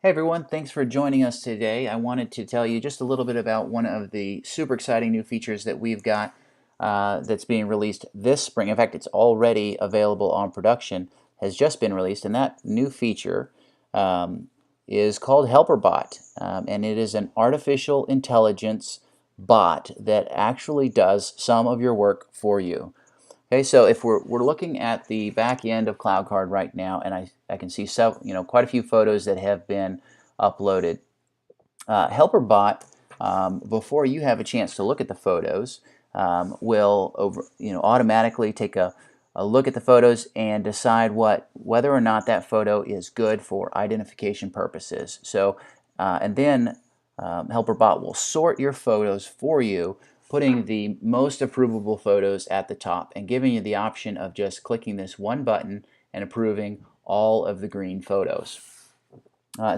Hey everyone, thanks for joining us today. I wanted to tell you just a little bit about one of the super exciting new features that we've got that's being released this spring. In fact, it's already available on production, has just been released, and that new feature is called HelperBot, and it is an artificial intelligence bot that actually does some of your work for you. Okay, so if we're looking at the back end of CloudCard right now, and I can see quite a few photos that have been uploaded. HelperBot, before you have a chance to look at the photos, will automatically take a look at the photos and decide whether or not that photo is good for identification purposes. So, and then HelperBot will sort your photos for you, putting the most approvable photos at the top and giving you the option of just clicking this one button and approving all of the green photos.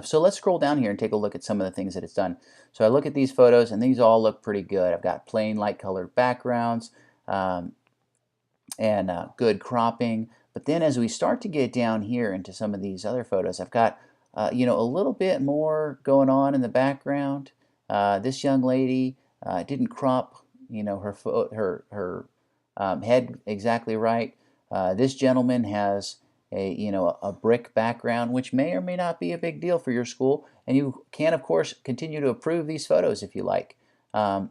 So let's scroll down here and take a look at some of the things that it's done. So I look at these photos and these all look pretty good. I've got plain light colored backgrounds and good cropping. But then as we start to get down here into some of these other photos, I've got a little bit more going on in the background. This young lady didn't crop her head exactly right. This gentleman has a brick background, which may or may not be a big deal for your school, and you can of course continue to approve these photos if you like. And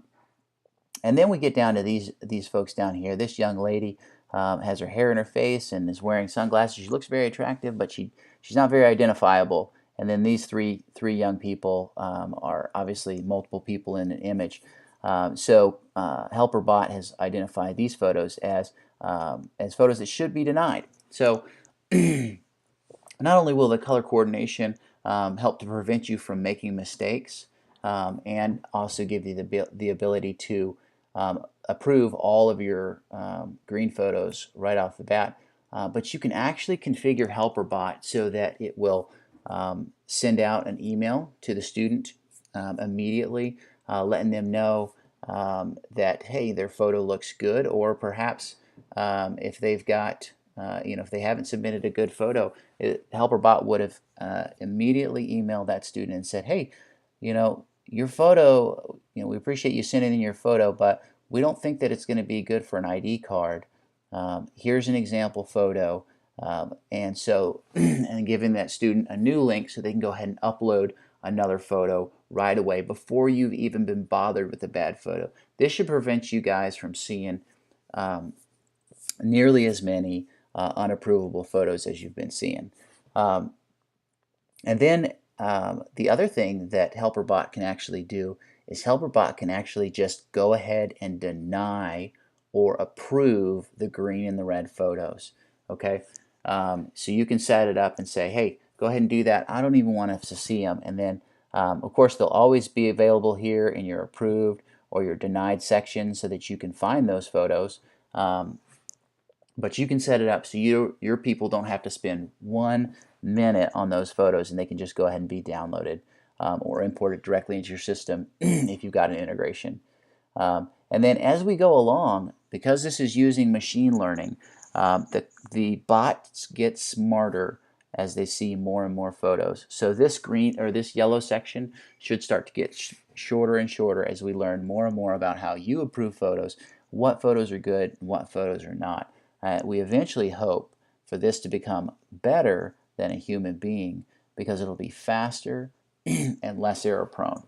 then we get down to these folks down here. This young lady has her hair in her face and is wearing sunglasses. She looks very attractive, but she's not very identifiable. And then these three young people are obviously multiple people in an image. So HelperBot has identified these photos as photos that should be denied. So not only will the color coordination help to prevent you from making mistakes and also give you the ability to approve all of your green photos right off the bat, but you can actually configure HelperBot so that it will send out an email to the student immediately, letting them know that, hey, their photo looks good, or perhaps if they've got if they haven't submitted a good photo, HelperBot would have immediately emailed that student and said, hey, your photo, we appreciate you sending in your photo, but we don't think that it's going to be good for an ID card. Here's an example photo. And so, and giving that student a new link so they can go ahead and upload another photo right away before you've even been bothered with a bad photo. This should prevent you guys from seeing nearly as many unapprovable photos as you've been seeing. And then the other thing that HelperBot can actually do is HelperBot can actually just go ahead and deny or approve the green and the red photos. Okay, so you can set it up and say, hey, go ahead and do that. I don't even want us to see them. And then, of course, they'll always be available here in your approved or your denied section so that you can find those photos. But you can set it up so your people don't have to spend 1 minute on those photos, and they can just go ahead and be downloaded or imported directly into your system if you've got an integration. And then as we go along, because this is using machine learning, the bots get smarter as they see more and more photos. So this green or this yellow section should start to get shorter and shorter as we learn more and more about how you approve photos, what photos are good and what photos are not. We eventually hope for this to become better than a human being because it'll be faster and less error prone.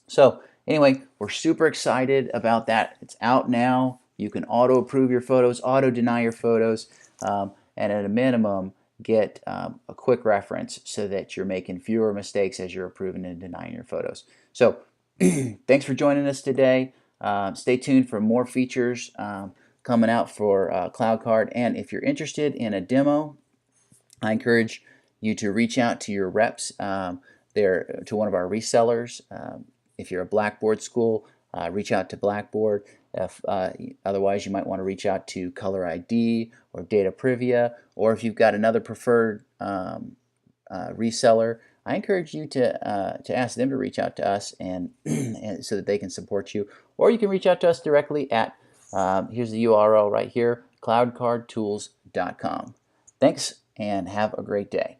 So anyway, we're super excited about that. It's out now. You can auto approve your photos, auto deny your photos, and at a minimum get a quick reference so that you're making fewer mistakes as you're approving and denying your photos. So thanks for joining us today. Stay tuned for more features coming out for CloudCard. And if you're interested in a demo, I encourage you to reach out to your reps there, to one of our resellers. If you're a Blackboard school, reach out to Blackboard. Otherwise, you might want to reach out to Color ID or Data Privia, or if you've got another preferred reseller, I encourage you to ask them to reach out to us and so that they can support you. Or you can reach out to us directly at here's the URL right here, cloudcardtools.com. Thanks and have a great day.